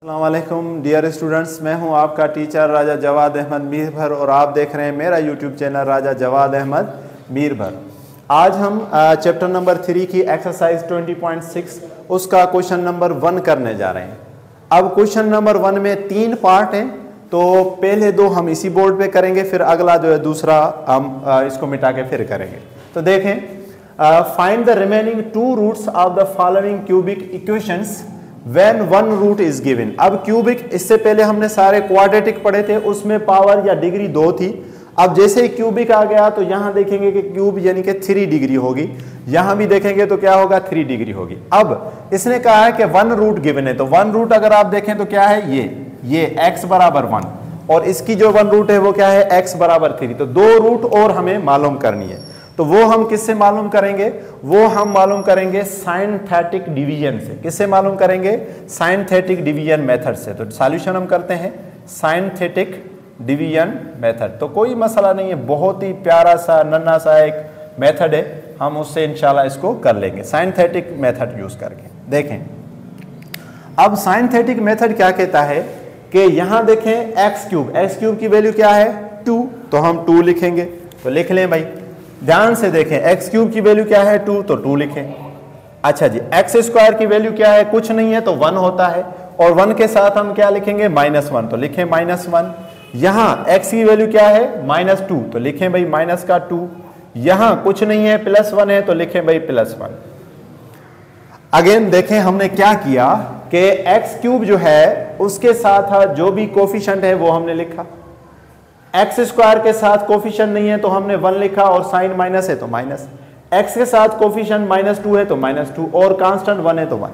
अस्सलाम वालेकुम dear students, मैं हूं आपका टीचर राजा जवाद अहमद मीरभर और आप देख रहे हैं मेरा यूट्यूब चैनल राजा जवाद अहमद मीरभर। आज हम चैप्टर नंबर 3 की एक्सरसाइज 20.6 उसका क्वेश्चन नंबर 1 करने जा रहे हैं। अब क्वेश्चन नंबर 1 में 3 पार्ट हैं, तो पहले 2 हम इसी बोर्ड पे करेंगे, फिर अगला जो है दूसरा हम इसको मिटा के फिर करेंगे। तो देखें, find the remaining 2 roots of the following cubic equations When one root is given। अब क्यूबिक, इससे पहले हमने सारे क्वाड्रेटिक पढ़े थे, उसमें पावर या डिग्री 2 थी। अब जैसे ही क्यूबिक आ गया तो यहां देखेंगे कि क्यूब यानी कि 3 डिग्री होगी, यहां भी देखेंगे तो क्या होगा 3 डिग्री होगी। अब इसने कहा है कि 1 रूट गिवन है, तो 1 रूट अगर आप देखें तो क्या है, ये x बराबर 1 और इसकी जो 1 रूट है वो क्या है x बराबर 3। तो 2 रूट और हमें मालूम करनी है, तो वो हम किससे मालूम करेंगे, वो हम मालूम करेंगे साइनथेटिक डिवीजन से। किससे मालूम करेंगे, साइनथेटिक डिवीजन मेथड से। तो सॉल्यूशन हम करते हैं साइनथेटिक डिवीजन मेथड। तो कोई मसला नहीं है, बहुत ही प्यारा सा नन्हा सा एक मेथड है, हम उससे इंशाल्लाह इसको कर लेंगे साइनथेटिक मेथड यूज करके। देखें, अब साइनथेटिक मेथड क्या कहता है कि यहां देखें एक्स क्यूब की वैल्यू क्या है 2, तो हम 2 लिखेंगे। तो लिख लें भाई, ध्यान से देखें, एक्स क्यूब की वैल्यू क्या है 2, तो 2 लिखें। अच्छा जी, एक्स स्क्वायर की वैल्यू क्या है, कुछ नहीं है तो 1 होता है, और 1 के साथ हम क्या लिखेंगे -1, तो लिखें -1। यहां एक्स की वैल्यू क्या है -2, तो लिखें भाई -2। यहां कुछ नहीं है +1 है, तो लिखें भाई +1। अगेन देखें हमने क्या किया कि एक्स क्यूब जो है उसके साथ जो भी कोफिशिएंट है वो हमने लिखा, एक्स स्क्वायर के साथ कोफिशिएंट नहीं है तो हमने 1 लिखा, और साइन माइनस है तो माइनस, एक्स के साथ कोफिशिएंट -2 है तो -2, और कांस्टेंट 1 है तो 1।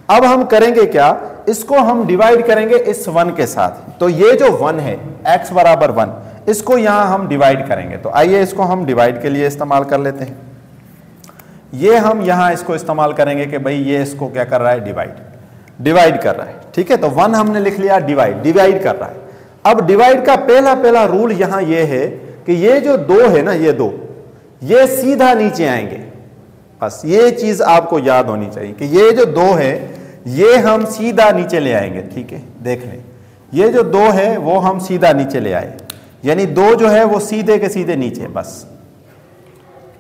अब हम करेंगे क्या, इसको हम डिवाइड करेंगे इस 1 के साथ। तो ये जो 1 है x बराबर 1, इसको यहां हम डिवाइड करेंगे। तो आइए इसको हम डिवाइड के लिए इस्तेमाल कर लेते हैं। ये हम यहां इसको इस्तेमाल करेंगे कि भाई ये इसको क्या कर रहा है, डिवाइड कर रहा है। ठीक है, तो 1 हमने लिख लिया, डिवाइड कर रहा है। अब डिवाइड का पहला रूल यहां ये है कि ये जो 2 है ना, ये 2 ये सीधा नीचे आएंगे। बस ये चीज आपको याद होनी चाहिए कि ये जो 2 है ये हम सीधा नीचे ले आएंगे। ठीक है, देख लें, ये जो 2 है वो हम सीधा नीचे ले आए, यानी 2 जो है वो सीधे के सीधे नीचे। बस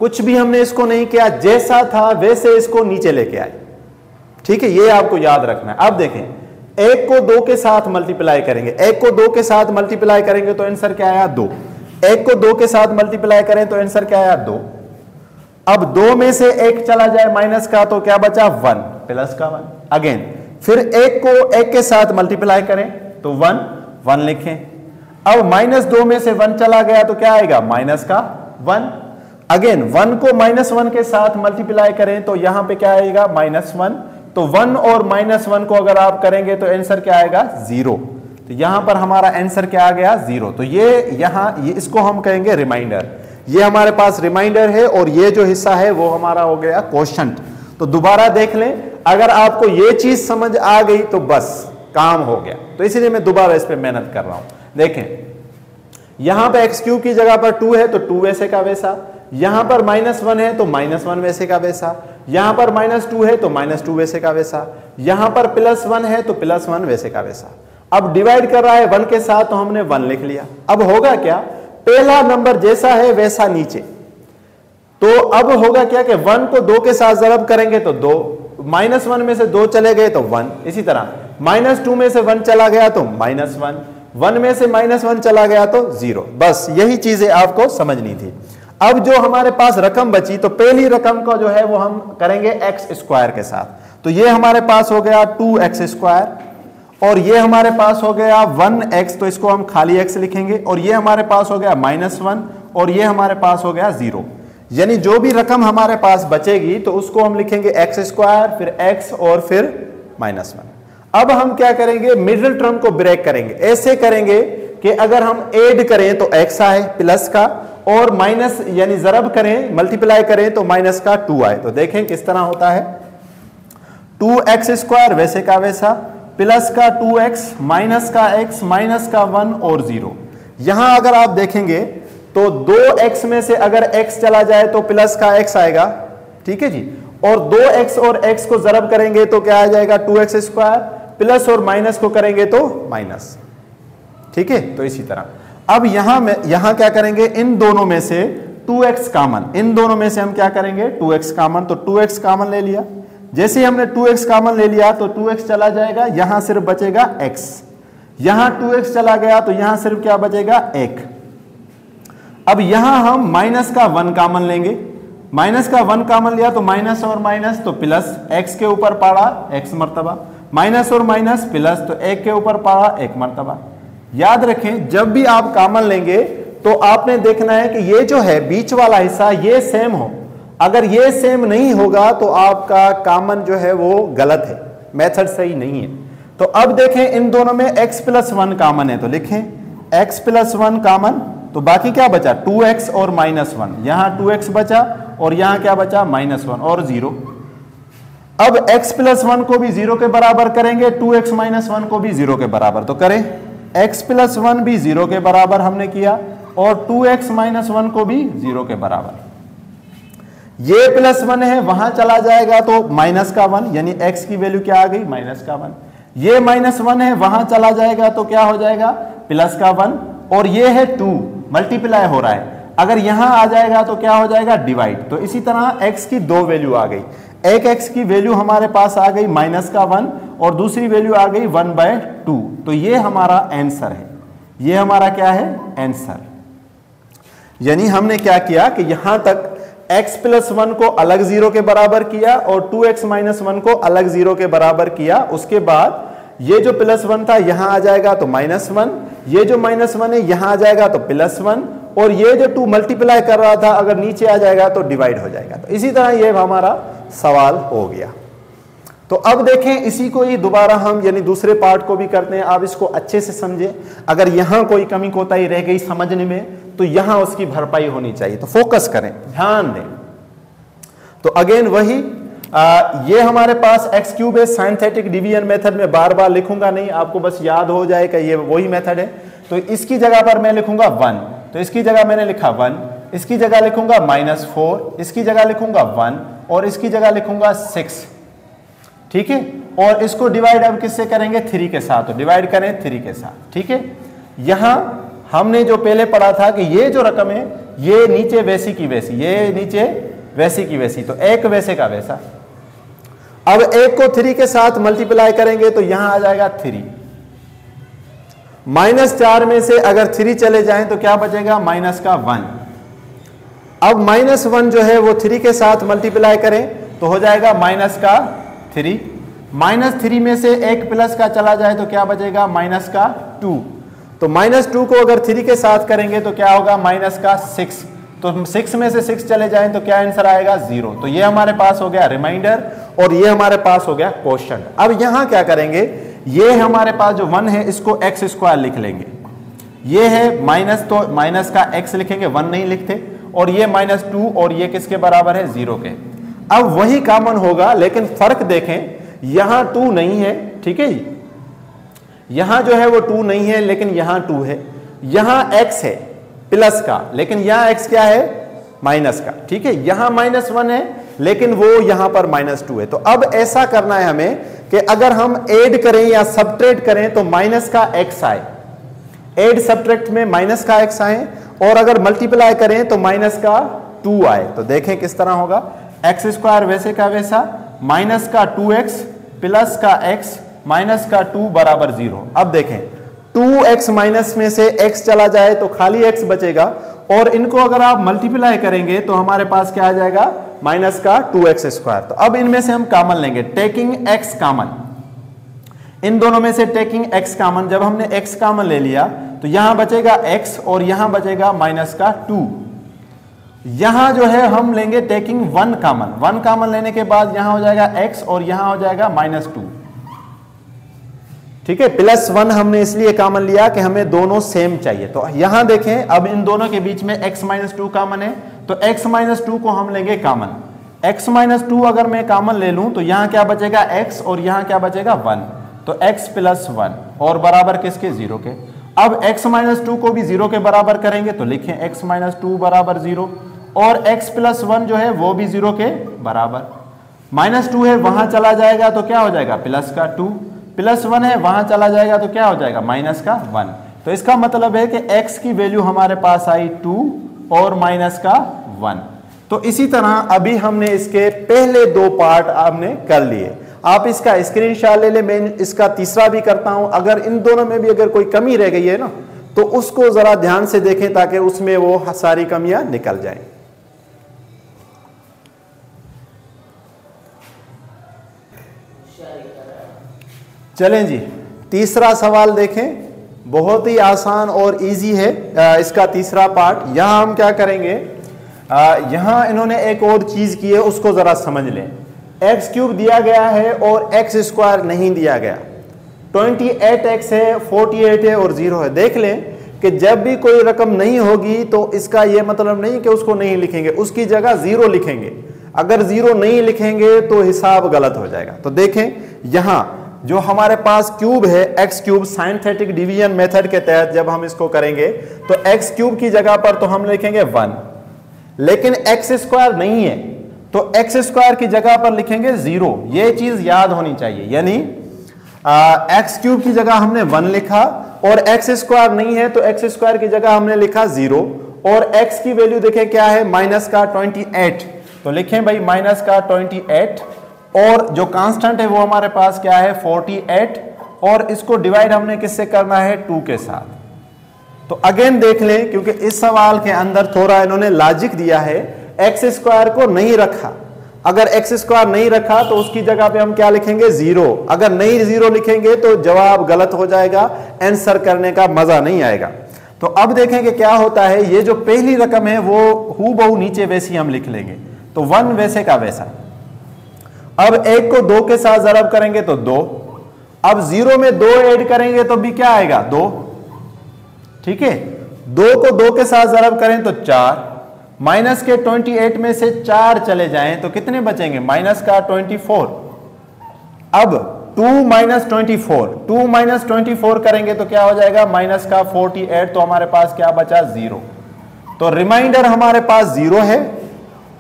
कुछ भी हमने इसको नहीं किया, जैसा था वैसे इसको नीचे लेके आए। ठीक है, ये आपको याद रखना है। अब देखें, 1 को 2 के साथ मल्टीप्लाई करेंगे, 1 को 2 के साथ मल्टीप्लाई करेंगे तो आंसर क्या आया 2। 1 को 2 के साथ मल्टीप्लाई करें तो आंसर क्या आया 2। अब 2 में से 1 चला जाए माइनस का तो क्या बचा 1 प्लस का 1। अगेन फिर 1 को 1 के साथ मल्टीप्लाई करें तो 1 लिखें। अब -2 में से 1 चला गया तो क्या आएगा माइनस का 1। अगेन 1 को -1 के साथ मल्टीप्लाई करें तो यहां पे क्या आएगा -1। तो 1 और -1 को अगर आप करेंगे तो आंसर क्या आएगा 0। तो यहां पर हमारा आंसर क्या आ गया 0। तो ये इसको हम कहेंगे रिमाइंडर। ये हमारे पास रिमाइंडर है और ये जो हिस्सा है वो हमारा हो गया क्वोशंट। तो दोबारा देख लें, अगर आपको ये चीज समझ आ गई तो बस काम हो गया। तो इसीलिए मैं दोबारा इस पर मेहनत कर रहा हूं। देखें, यहां पर एक्स क्यूब की जगह पर 2 है तो 2 वैसे का वैसा, यहां पर -1 है तो -1 वैसे का वैसा, यहां पर -2 है तो -2 वैसे का वैसा, यहां पर +1 है तो +1 वैसे का वैसा। अब डिवाइड कर रहा है 1 के साथ तो हमने 1 लिख लिया। अब होगा क्या, पहला नंबर जैसा है वैसा नीचे। तो अब होगा क्या कि 1 को 2 के साथ जरब करेंगे तो 2, -1 में से 2 चले गए तो 1, इसी तरह -2 में से 1 चला गया तो -1, 1 में से -1 चला गया तो 0। बस यही चीजें आपको समझनी थी। अब जो हमारे पास रकम बची, तो पहली रकम का जो है वो हम करेंगे एक्स स्क्वायर के साथ। तो ये हमारे पास हो गया 2x², और ये हमारे पास हो गया 1x, तो इसको हम खाली x लिखेंगे, और ये हमारे पास हो गया -1, और ये हमारे पास हो गया 0। यानी जो भी रकम हमारे पास बचेगी तो उसको हम लिखेंगे x², फिर x और फिर -1। अब हम क्या करेंगे, मिडिल टर्म को ब्रेक करेंगे। ऐसे करेंगे कि अगर हम ऐड करें तो x आए प्लस का, और माइनस यानी जरब करें मल्टीप्लाई करें तो माइनस का 2 आए। तो देखें किस तरह होता है, 2x² वैसे का वैसा, प्लस का 2x, माइनस का x, माइनस का 1 और 0। यहां अगर आप देखेंगे तो 2x में से अगर x चला जाए तो प्लस का x आएगा। ठीक है जी, और 2x और x को जरब करेंगे तो क्या आ जाएगा 2x² प्लस और माइनस को करेंगे तो माइनस। ठीक है, तो इसी तरह अब यहां क्या करेंगे, इन दोनों में से 2x कॉमन, इन दोनों में से हम क्या करेंगे 2x कॉमन, तो 2x कॉमन ले लिया। जैसे ही हमने 2x कॉमन ले लिया तो 2x चला जाएगा, यहां सिर्फ बचेगा x, यहां 2x चला गया तो यहां सिर्फ क्या बचेगा 1। अब यहां हम माइनस का 1 कॉमन लेंगे, माइनस का 1 कॉमन लिया तो माइनस और माइनस तो प्लस, x के ऊपर पड़ा x मर्तबा, माइनस और माइनस प्लस तो 1 के ऊपर पड़ा 1 मर्तबा। याद रखें जब भी आप कॉमन लेंगे तो आपने देखना है कि ये जो है बीच वाला हिस्सा ये सेम हो, अगर ये सेम नहीं होगा तो आपका कॉमन जो है वो गलत है, मेथड सही नहीं है। तो अब देखें इन दोनों में x प्लस 1 कॉमन है तो लिखें x प्लस 1 कॉमन, तो बाकी क्या बचा 2x और माइनस 1, यहां 2x बचा और यहां क्या बचा -1 और 0। अब x प्लस 1 को भी 0 के बराबर करेंगे, 2x माइनस 1 को भी 0 के बराबर, तो करें x प्लस 1 भी 0 के बराबर हमने किया और 2x माइनस 1 को भी 0 के बराबर। ये प्लस 1 है वहां चला जाएगा तो माइनस का 1, यानी x की वैल्यू क्या आ गई माइनस का 1। ये -1 है वहां चला जाएगा तो क्या हो जाएगा प्लस का 1, और ये है 2 मल्टीप्लाई हो रहा है, अगर यहां आ जाएगा तो क्या हो जाएगा डिवाइड। तो इसी तरह x की 2 वैल्यू आ गई, एक x की वैल्यू हमारे पास आ गई माइनस का 1 और दूसरी वैल्यू आ गई 1/2। तो ये हमारा आंसर है, ये हमारा क्या है आंसर। यानी हमने क्या किया कि यहां तक x प्लस 1 को अलग 0 के बराबर किया और 2x माइनस 1 को अलग 0 के बराबर किया। उसके बाद ये जो प्लस 1 था यहां आ जाएगा तो -1, ये जो -1 है यहां आ जाएगा तो +1, और ये जो 2 मल्टीप्लाई कर रहा था अगर नीचे आ जाएगा तो डिवाइड हो जाएगा। तो इसी तरह ये हमारा सवाल हो गया। तो अब देखें इसी को ही दोबारा हम यानी दूसरे पार्ट को भी करते हैं, आप इसको अच्छे से समझें। अगर यहां कोई कमी कोताही रह गई समझने में तो यहां उसकी भरपाई होनी चाहिए, तो फोकस करें, ध्यान दें। तो अगेन वही ये हमारे पास x³ है, साइंथेटिक डिवीजन मेथड में बार बार लिखूंगा नहीं, आपको बस याद हो जाए कि ये वही मेथड है। तो इसकी जगह पर मैं लिखूंगा 1, तो इसकी जगह मैंने लिखा 1, इसकी जगह लिखूंगा -4, इसकी जगह लिखूंगा 1 और इसकी जगह लिखूंगा 6। ठीक है, और इसको डिवाइड अब किससे करेंगे 3 के साथ, तो डिवाइड करें 3 के साथ। ठीक है, यहां हमने जो पहले पढ़ा था कि ये जो रकम है ये नीचे वैसी की वैसी, ये नीचे वैसी की वैसी, तो एक वैसे का वैसा। अब एक को 3 के साथ मल्टीप्लाई करेंगे तो यहां आ जाएगा 3, -4 में से अगर 3 चले जाएं तो क्या बचेगा माइनस का 1। अब -1 जो है वो 3 के साथ मल्टीप्लाई करें तो हो जाएगा माइनस का 3, -3 में से एक प्लस का चला जाए तो क्या बचेगा माइनस का 2, तो -2 को अगर 3 के साथ करेंगे तो क्या होगा माइनस का 6, तो 6 में से 6 चले जाएं तो क्या आंसर आएगा 0। तो ये हमारे पास हो गया रिमाइंडर और ये हमारे पास हो गया क्वेश्चन। अब यहां क्या करेंगे, ये हमारे पास जो 1 है इसको x² लिख लेंगे, ये है माइनस तो माइनस का x लिखेंगे, 1 नहीं लिखते, और ये -2 और ये किसके बराबर है 0 के। अब वही कॉमन होगा लेकिन फर्क देखें, यहां 2 नहीं है, ठीक है, यहां जो है वो 2 नहीं है लेकिन यहां 2 है, यहां x है प्लस का लेकिन यहां x क्या है माइनस का। ठीक है, यहां -1 है लेकिन वो यहां पर -2 है। तो अब ऐसा करना है हमें कि अगर हम ऐड करें या सब्ट्रैक्ट करें तो माइनस का x आए, ऐड सब्ट्रैक्ट में माइनस का x आए, और अगर मल्टीप्लाई करें तो माइनस का 2 आए। तो देखें किस तरह होगा, x² वैसे का वैसा, माइनस का 2x प्लस का x माइनस का 2 बराबर 0। अब देखें 2x माइनस में से x चला जाए तो खाली x बचेगा, और इनको अगर आप मल्टीप्लाई करेंगे तो हमारे पास क्या आ जाएगा माइनस का 2x²। तो अब इनमें से हम कॉमन लेंगे, टेकिंग x कॉमन, इन दोनों में से टेकिंग x कॉमन। जब हमने x कॉमन ले लिया तो यहां बचेगा x और यहां बचेगा माइनस का 2। यहां जो है हम लेंगे टेकिंग 1 कॉमन, 1 कॉमन लेने के बाद यहां हो जाएगा x और यहां हो जाएगा -2। ठीक है, +1 हमने इसलिए कॉमन लिया कि हमें दोनों सेम चाहिए। तो यहां देखें अब इन दोनों के बीच में x -2 कॉमन है, तो x -2 को हम लेंगे कॉमन। x -2 अगर मैं कॉमन ले लूं तो यहां क्या बचेगा x और यहां क्या बचेगा 1, तो x + 1 और बराबर किसके 0 के। अब x -2 को भी 0 के बराबर करेंगे तो लिखें x -2 बराबर 0, और x + 1 जो है वो भी 0 के बराबर। -2 है वहां चला जाएगा तो क्या हो जाएगा प्लस का 2, +1 है, वहां चला जाएगा तो क्या हो जाएगा -1। तो इसका मतलब है कि x की वैल्यू हमारे पास आई 2 और -1। तो इसी तरह अभी हमने इसके पहले 2 पार्ट आपने कर लिए। आप इसका स्क्रीनशॉट ले ले, मैं इसका तीसरा भी करता हूं। अगर इन दोनों में भी अगर कोई कमी रह गई है ना तो उसको जरा ध्यान से देखें ताकि उसमें वो सारी कमियां निकल जाएं। चलें जी, तीसरा सवाल देखें, बहुत ही आसान और इजी है इसका तीसरा पार्ट। यहां हम क्या करेंगे, यहां इन्होंने एक और चीज की है, उसको जरा समझ लें। x³ दिया गया है और x² नहीं दिया गया। 28x है, 48 है और 0 है। देख लें कि जब भी कोई रकम नहीं होगी तो इसका यह मतलब नहीं कि उसको नहीं लिखेंगे, उसकी जगह 0 लिखेंगे। अगर 0 नहीं लिखेंगे तो हिसाब गलत हो जाएगा। तो देखें यहां जो हमारे पास क्यूब है x³ साइंथेटिक डिवीजन मेथड के तहत जब हम इसको करेंगे तो x³ की जगह पर तो हम लिखेंगे 1, लेकिन x² नहीं है तो x² की जगह पर लिखेंगे 0। ये चीज याद होनी चाहिए, यानी x³ की जगह हमने 1 लिखा और x² नहीं है तो x² की जगह हमने लिखा 0 और x की वैल्यू देखें क्या है -28। तो लिखें भाई -28 और जो कांस्टेंट है वो हमारे पास क्या है 48 और इसको डिवाइड हमने किससे करना है 2 के साथ। तो अगेन देख लें क्योंकि इस सवाल के अंदर थोड़ा इन्होंने लॉजिक दिया है, x² को नहीं रखा। अगर x² नहीं रखा तो उसकी जगह पे हम क्या लिखेंगे 0। अगर नहीं 0 लिखेंगे तो जवाब गलत हो जाएगा, आंसर करने का मजा नहीं आएगा। तो अब देखें कि क्या होता है, ये जो पहली रकम है वो हूबहू नीचे वैसी हम लिख लेंगे, तो 1 वैसे का वैसा। अब 1 को 2 के साथ ज़रब करेंगे तो 2। अब 0 में 2 ऐड करेंगे तो भी क्या आएगा 2। ठीक है, 2 को 2 के साथ ज़रब करें तो 4। माइनस के 28 में से 4 चले जाएं तो कितने बचेंगे -24। अब 2 - 24 करेंगे तो क्या हो जाएगा -48। तो हमारे पास क्या बचा 0। तो रिमाइंडर हमारे पास 0 है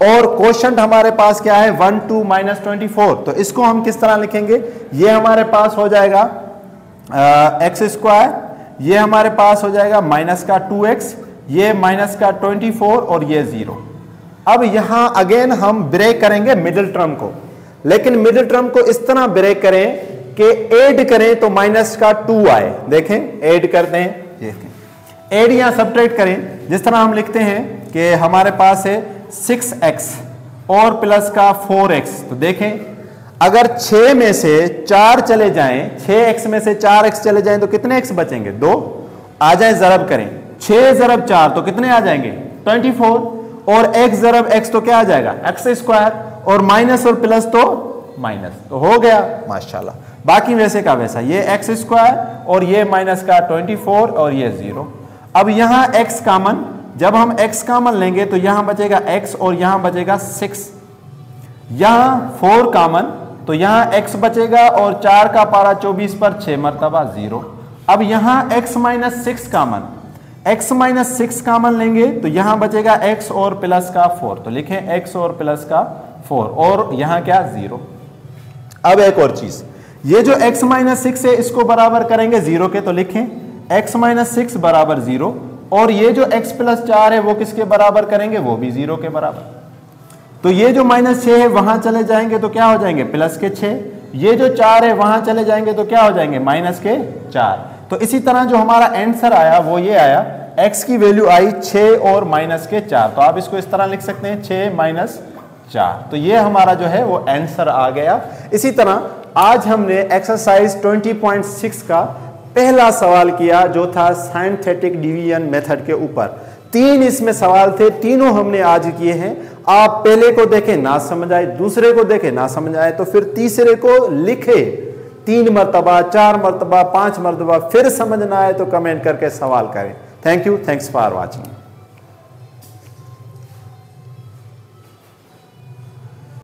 और क्वोशंट हमारे पास क्या है 1 2 -24। तो इसको हम किस तरह लिखेंगे, ये हमारे पास हो जाएगा x², ये हमारे पास हो जाएगा -2x, ये -24 और ये 0। अब यहां अगेन हम ब्रेक करेंगे मिडिल टर्म को, लेकिन मिडिल टर्म को इस तरह ब्रेक करें कि ऐड करें तो -2 आए। देखें ऐड करते हैं, ऐड या सब्ट्रैक्ट करें, जिस तरह हम लिखते हैं कि हमारे पास है 6x और प्लस का 4x। तो देखें अगर 6 में से 4 चले जाएं, 6x में से 4x चले जाएं तो कितने x बचेंगे 2। आ जाए ज़रब करें, 6 × 4 तो कितने आ जाएंगे 24 और x ज़रब x तो क्या आ जाएगा x² और माइनस और प्लस तो माइनस, तो हो गया माशाल्लाह। बाकी वैसे का वैसा, ये x² और ये -24 और ये 0। अब यहां x कॉमन, जब हम x कॉमन लेंगे तो यहां बचेगा x और यहां बचेगा 6। यहां 4 कॉमन तो यहां x बचेगा और 4 का पारा 24 पर 6 मरतबा 0। अब यहां x - 6 कॉमन, x - 6 कॉमन लेंगे तो यहां बचेगा x और प्लस का 4। तो लिखें x और प्लस का 4 और यहां क्या 0। अब एक और चीज, ये जो x - 6 है इसको बराबर करेंगे 0 के, तो लिखें x - 6 बराबर 0 और ये जो x + 4 है वो किसके बराबर करेंगे, वो भी 0 के बराबर। तो ये जो -6 है वहां चले जाएंगे तो क्या हो जाएंगे +6। ये जो 4 है वहां चले जाएंगे तो क्या हो जाएंगे -4। तो इसी तरह जो हमारा आंसर आया वो ये आया, x की वैल्यू आई 6 और -4। तो आप इसको इस तरह लिख सकते हैं 6 - 4। तो ये हमारा जो है वो आंसर आ गया। इसी तरह आज हमने एक्सरसाइज 20.6 का पहला सवाल किया जो था साइंथेटिक डिवीजन मेथड के ऊपर। 3 इसमें सवाल थे, तीनों हमने आज किए हैं। आप पहले को देखें ना समझ आए, दूसरे को देखें ना समझ आए तो फिर तीसरे को लिखे 3 मरतबा, 4 मरतबा, 5 मरतबा, फिर समझ ना आए तो कमेंट करके सवाल करें। Thank you, thanks for watching.